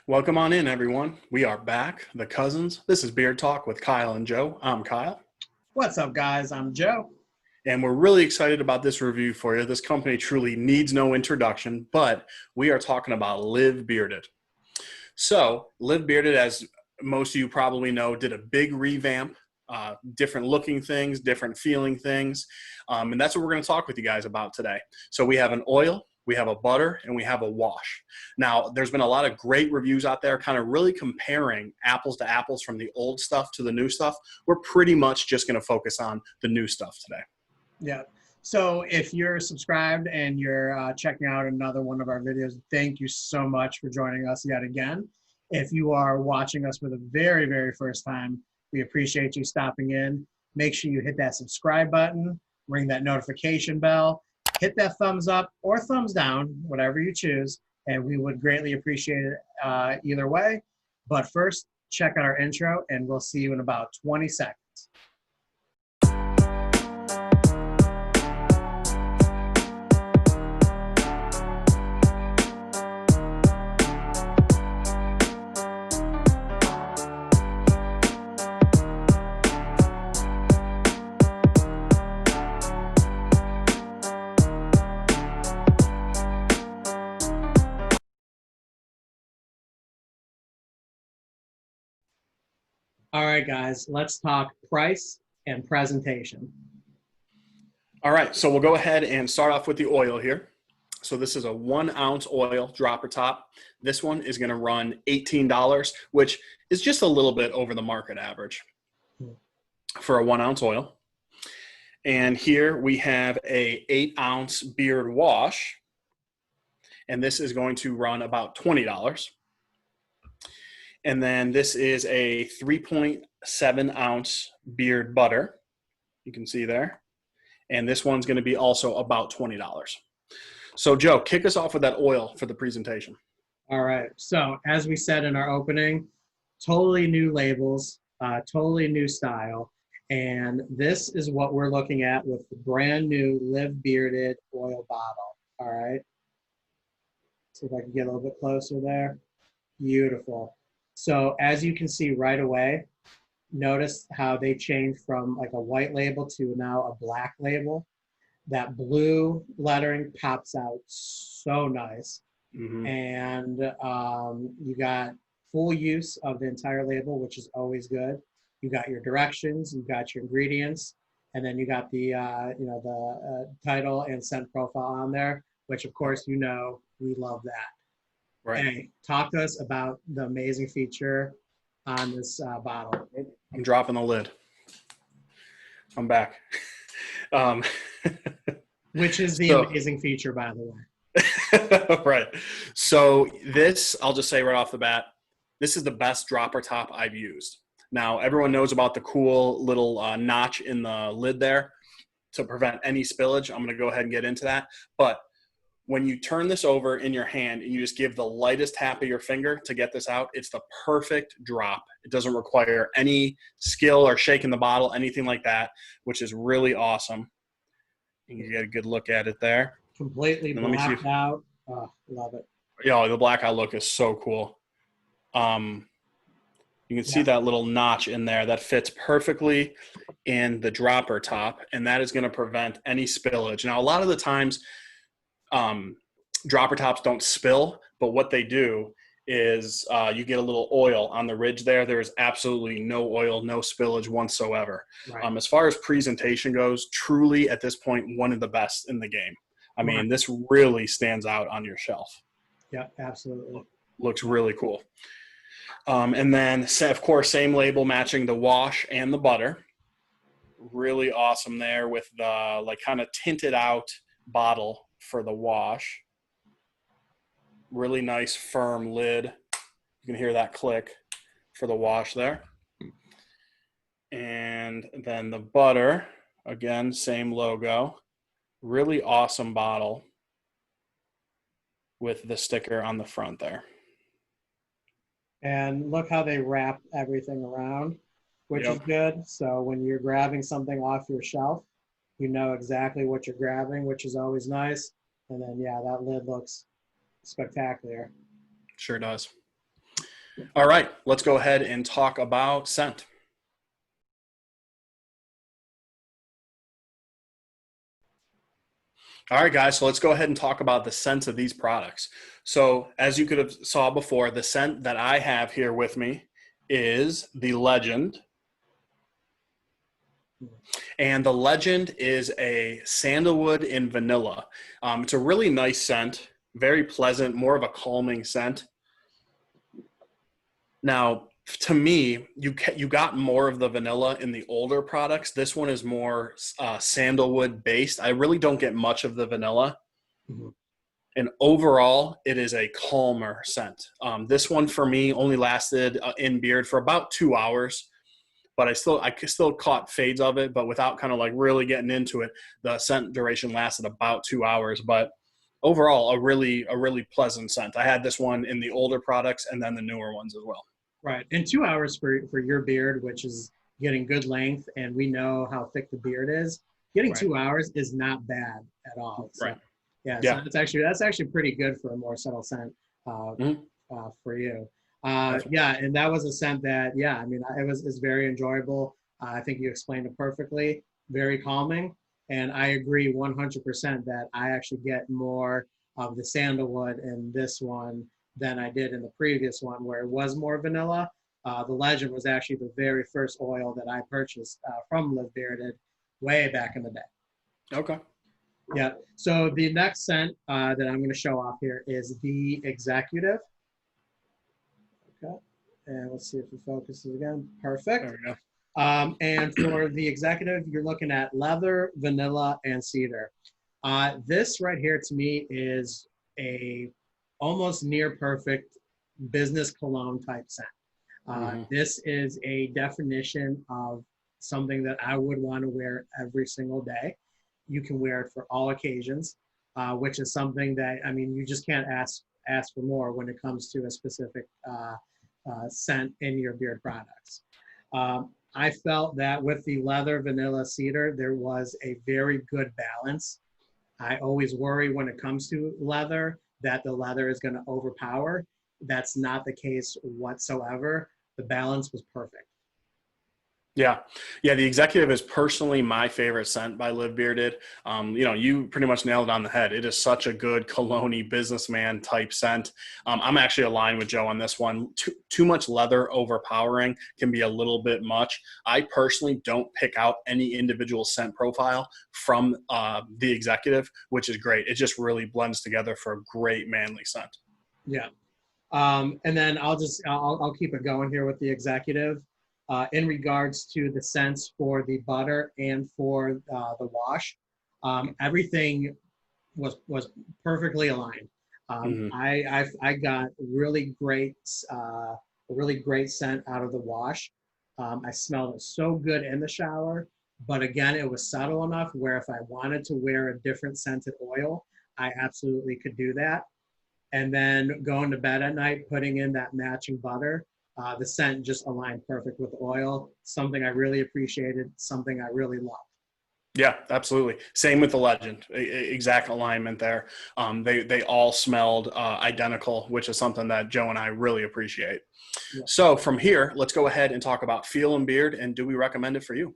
Welcome on in, everyone. We are back, the cousins. This is Beard Talk with Kyle and Joe. I'm Kyle, What's up, guys? I'm Joe. and we're really excited about this review for you. This company truly needs no introduction, but we are talking about Live Bearded. So, Live Bearded, as most of you probably know, did a big revamp, different looking things, different feeling things, and that's what we're going to talk with you guys about today. So, we have an oil, we have a butter, and we have a wash. Now, there's been a lot of great reviews out there kind of really comparing apples to apples from the old stuff to the new stuff. We're pretty much just going to focus on the new stuff today. Yeah. So if you're subscribed and you're checking out another one of our videos, thank you so much for joining us yet again. If you are watching us for the very, very first time, we appreciate you stopping in. Make sure you hit that subscribe button, ring that notification bell, hit that thumbs up or thumbs down, whatever you choose, and we would greatly appreciate it either way. But first, check out our intro, and we'll see you in about 20 seconds. All right, guys, let's talk price and presentation. All right, so we'll go ahead and start off with the oil here. So this is a 1 ounce oil dropper top. This one is going to run $18, which is just a little bit over the market average for a 1 ounce oil. And here we have a 8 ounce beard wash, and this is going to run about $20. And then this is a 3.7 ounce beard butter. You can see there. And this one's going to be also about $20. So Joe, kick us off with that oil for the presentation. All right. So as we said in our opening, totally new labels, totally new style. And this is what we're looking at with the brand new Live Bearded oil bottle. All right. See if I can get a little bit closer there. Beautiful. So as you can see right away, notice how they changed from like a white label to now a black label. That blue lettering pops out so nice. Mm-hmm. And you got full use of the entire label, which is always good. You got your directions, you got your ingredients, and then you got the title and scent profile on there, which of course we love that. Right. Hey, talk to us about the amazing feature on this bottle. I'm dropping the lid. I'm back. Which is the amazing feature, by the way. Right. So this, I'll just say right off the bat, this is the best dropper top I've used. Now, everyone knows about the cool little notch in the lid there to prevent any spillage. I'm going to go ahead and get into that. But when you turn this over in your hand and you just give the lightest tap of your finger to get this out, it's the perfect drop. It doesn't require any skill or shaking the bottle, anything like that, which is really awesome. You can get a good look at it there. Completely blacked out. Oh, love it. Yeah, the blackout look is so cool. You can see that little notch in there that fits perfectly in the dropper top, and that is going to prevent any spillage. Now, a lot of the times, dropper tops don't spill, but what they do is you get a little oil on the ridge there. There is absolutely no oil, no spillage whatsoever. Right. As far as presentation goes, truly at this point, one of the best in the game. I mean, this really stands out on your shelf. Yeah, absolutely. Looks really cool. And then, of course, same label matching the wash and the butter. Really awesome there with the like kind of tinted out bottle for the wash. Really nice firm lid. You can hear that click for the wash there. And then the butter, again, same logo. Really awesome bottle with the sticker on the front there. And look how they wrap everything around, which is good. So when you're grabbing something off your shelf, you know exactly what you're grabbing, which is always nice. And then, yeah, that lid looks spectacular. Sure does. All right, let's go ahead and talk about scent. All right, guys, so let's go ahead and talk about the scents of these products. So as you could have saw before, the scent that I have here with me is the Legend. And the Legend is a sandalwood and vanilla. It's a really nice scent, very pleasant, more of a calming scent. Now, to me, you got more of the vanilla in the older products. This one is more sandalwood based. I really don't get much of the vanilla. Mhm. And overall, it is a calmer scent. This one for me only lasted in beard for about 2 hours, but I still caught fades of it, but without kind of like really getting into it, the scent duration lasted about 2 hours. But overall, a really pleasant scent. I had this one in the older products and then the newer ones as well. Right. And 2 hours for your beard, which is getting good length, and we know how thick the beard is. Getting Right. 2 hours is not bad at all. So Right. yeah, so Yeah. that's actually pretty good for a more subtle scent uh, Mhm. for you. That's Yeah, and that was a scent that, yeah, I mean, it's very enjoyable. I think you explained it perfectly. Very calming, and I agree 100% that I actually get more of the sandalwood in this one than I did in the previous one, where it was more vanilla. The Legend was actually the very first oil that I purchased from Live Bearded way back in the day. okay. Yeah. So the next scent that I'm going to show off here is the Executive. Okay. And let's see if it focuses again. There Perfect. we go. And for the Executive, you're looking at leather, vanilla, and cedar. This right here to me is a almost near perfect business cologne type scent. Hmm. This is a definition of something that I would want to wear every single day. You can wear it for all occasions, which is something that, I mean, you just can't ask for more when it comes to a specific scent in your beard products. I felt that with the leather, vanilla, cedar, there was a very good balance. I always worry when it comes to leather that the leather is going to overpower. That's not the case whatsoever. The balance was perfect. Yeah. Yeah. The Executive is personally my favorite scent by Live Bearded. You pretty much nailed it on the head. It is such a good cologne businessman type scent. I'm actually aligned with Joe on this one. Too much leather overpowering can be a little bit much. I personally don't pick out any individual scent profile from the Executive, which is great. It just really blends together for a great manly scent. Yeah. And then I'll keep it going here with the Executive. In regards to the scents for the butter and for the wash, everything was perfectly aligned. Hmm. I got really great scent out of the wash. I smelled it so good in the shower, but again, it was subtle enough where if I wanted to wear a different scented oil, I absolutely could do that. And then going to bed at night, putting in that matching butter, the scent just aligned perfect with oil. Something I really appreciated, something I really loved. Yeah, absolutely. Same with the Legend. Exact alignment there. They all smelled identical, which is something that Joe and I really appreciate. Yeah. So from here, let's go ahead and talk about Feel and Beard, and do we recommend it for you?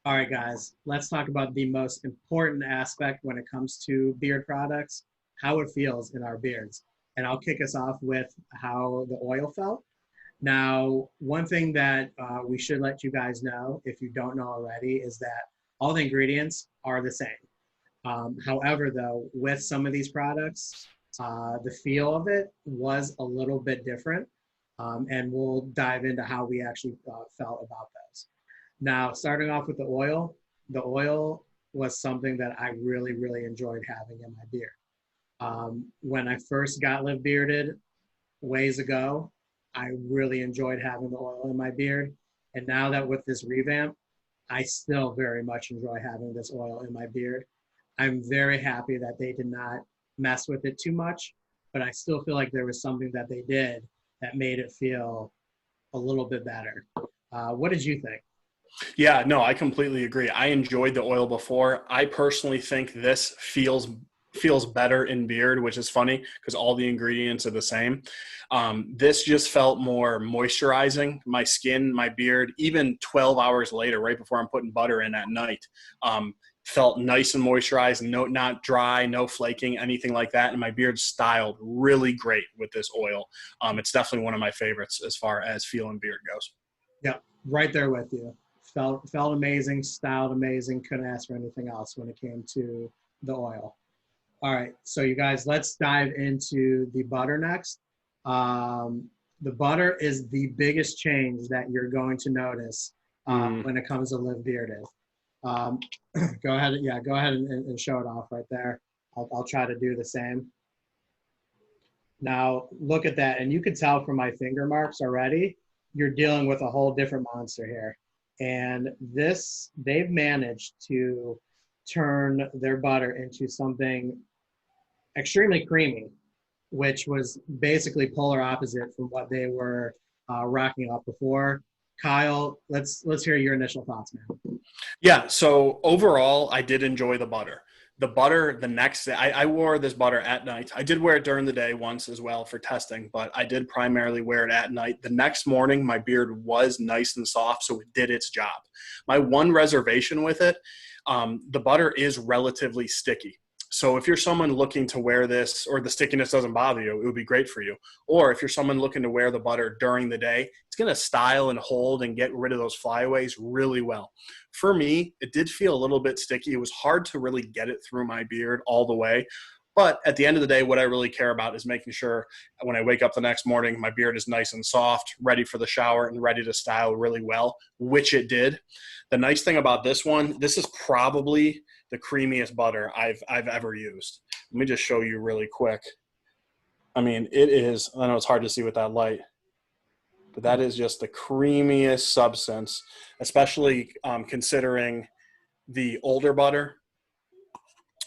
All right, guys, let's talk about the most important aspect when it comes to beard products, how it feels in our beards. And I'll kick us off with how the oil felt. Now, one thing that we should let you guys know, if you don't know already, is that all the ingredients are the same. However, though, with some of these products, the feel of it was a little bit different. And we'll dive into how we actually felt about those. Now, starting off with the oil was something that I really, really enjoyed having in my beard. When I first got live bearded ways ago, I really enjoyed having the oil in my beard. And now that with this revamp, I still very much enjoy having this oil in my beard. I'm very happy that they did not mess with it too much, but I still feel like there was something that they did that made it feel a little bit better. What did you think? Yeah, no, I completely agree. I enjoyed the oil before. I personally think this feels feels better in beard, which is funny because all the ingredients are the same. This just felt more moisturizing. My skin, my beard, even 12 hours later, right before I'm putting butter in at night, felt nice and moisturized, not dry, no flaking, anything like that. And my beard styled really great with this oil. It's definitely one of my favorites as far as feel and beard goes. Yeah, right there with you. Felt amazing, styled amazing. Couldn't ask for anything else when it came to the oil. All right, so you guys, let's dive into the butter next. The butter is the biggest change that you're going to notice when it comes to live bearded. Go ahead, go ahead and show it off right there. I'll try to do the same. Now look at that, and you can tell from my finger marks already, you're dealing with a whole different monster here. And this, they've managed to turn their butter into something extremely creamy, which was basically polar opposite from what they were rocking up before. Kyle, let's hear your initial thoughts, man. Yeah, so overall, I did enjoy the butter. The butter the next day, I wore this butter at night. I did wear it during the day once as well for testing, but I did primarily wear it at night. The next morning, my beard was nice and soft, so it did its job. My one reservation with it, the butter is relatively sticky. So if you're someone looking to wear this or the stickiness doesn't bother you, it would be great for you. Or if you're someone looking to wear the butter during the day, it's going to style and hold and get rid of those flyaways really well. For me, it did feel a little bit sticky. It was hard to really get it through my beard all the way. But at the end of the day, what I really care about is making sure when I wake up the next morning, my beard is nice and soft, ready for the shower, and ready to style really well, which it did. The nice thing about this one, this is probably the creamiest butter I've ever used. Let me just show you really quick. I mean, it is, I know it's hard to see with that light, but that is just the creamiest substance, especially considering the older butter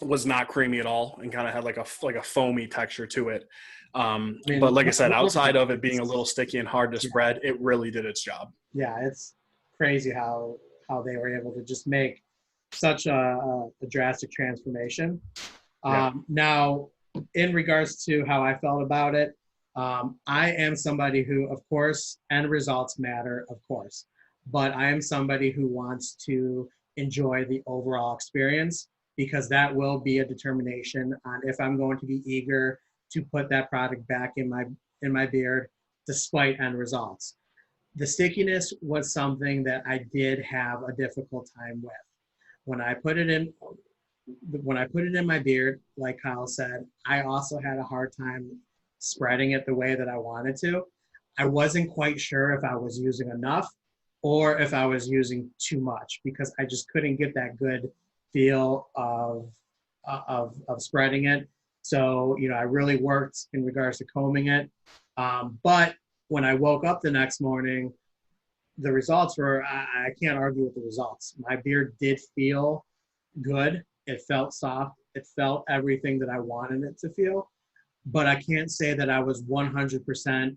was not creamy at all and kind of had like a foamy texture to it. But like I said, outside of it being a little sticky and hard to spread, it really did its job. Yeah, it's crazy how they were able to just make such a drastic transformation. Now, in regards to how I felt about it, I am somebody who, of course, end results matter, of course, but I am somebody who wants to enjoy the overall experience, because that will be a determination on if I'm going to be eager to put that product back in my beard despite end results. The stickiness was something that I did have a difficult time with. When I put it in my beard, like Kyle said, I also had a hard time spreading it the way that I wanted to. I wasn't quite sure if I was using enough or if I was using too much, because I just couldn't get that good feel of spreading it. So, I really worked in regards to combing it. But when I woke up the next morning, the results were, I can't argue with the results. My beard did feel good. It felt soft. It felt everything that I wanted it to feel. But I can't say that I was 100%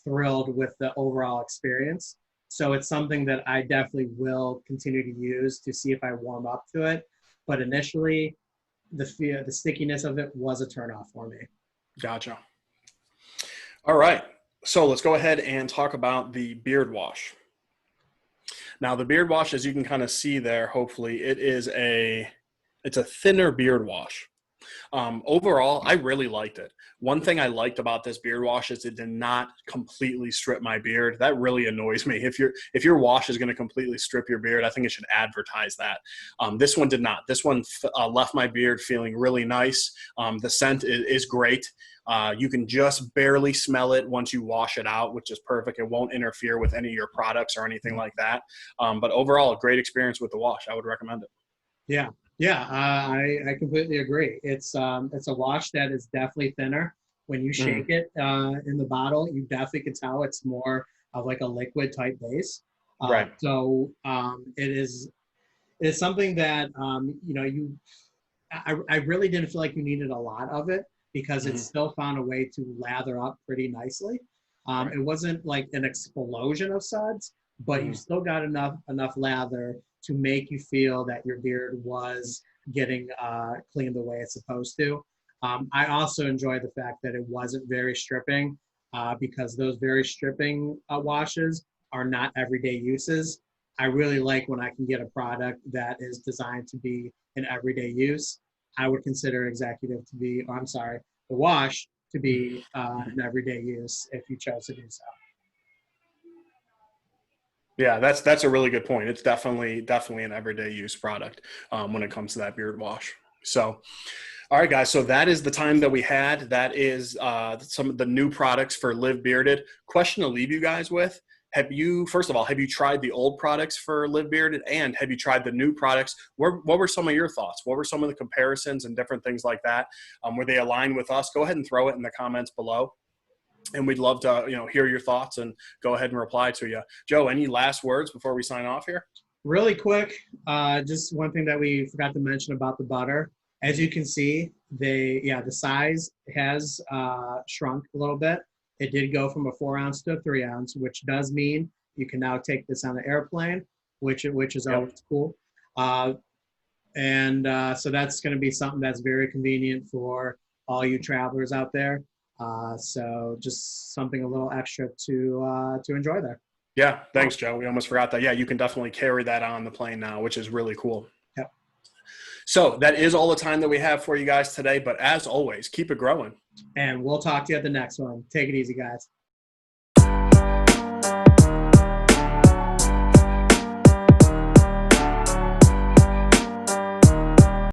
thrilled with the overall experience. So it's something that I definitely will continue to use to see if I warm up to it. But initially, the stickiness of it was a turnoff for me. Gotcha. All right. So let's go ahead and talk about the beard wash. Now, the beard wash, as you can kind of see there, hopefully, it's a thinner beard wash. Overall, I really liked it. One thing I liked about this beard wash is it did not completely strip my beard. That really annoys me. If your wash is going to completely strip your beard, I think it should advertise that. This one did not. This one left my beard feeling really nice. The scent is great. You can just barely smell it once you wash it out, which is perfect. It won't interfere with any of your products or anything like that. But overall, a great experience with the wash. I would recommend it. Yeah. Yeah, I completely agree. It's a wash that is definitely thinner. When you shake it in the bottle, you definitely can tell it's more of like a liquid type base. Right. So it's something that I really didn't feel like you needed a lot of it, because it still found a way to lather up pretty nicely. Right. It wasn't like an explosion of suds, but you still got enough lather to make you feel that your beard was getting cleaned the way it's supposed to. I also enjoy the fact that it wasn't very stripping because those very stripping washes are not everyday uses. I really like when I can get a product that is designed to be an everyday use. I would consider executive to be, or I'm sorry, the wash to be an everyday use if you chose to do so. Yeah, that's a really good point. It's definitely an everyday use product when it comes to that beard wash. So, all right, guys. So that is the time that we had. That is some of the new products for Live Bearded. Question to leave you guys with: first of all, have you tried the old products for Live Bearded, and have you tried the new products? What were some of your thoughts? What were some of the comparisons and different things like that? Were they aligned with us? Go ahead and throw it in the comments below. And we'd love to, hear your thoughts and go ahead and reply to you. Joe, any last words before we sign off here? Really quick, just one thing that we forgot to mention about the butter. As you can see, the size has shrunk a little bit. It did go from a 4-ounce to a 3-ounce, which does mean you can now take this on an airplane, which is always cool. So that's going to be something that's very convenient for all you travelers out there. So just something a little extra to enjoy there. Yeah, thanks, Joe. We almost forgot that. Yeah, you can definitely carry that on the plane now, which is really cool. Yep. So that is all the time that we have for you guys today. But as always, keep it growing. And we'll talk to you at the next one. Take it easy, guys.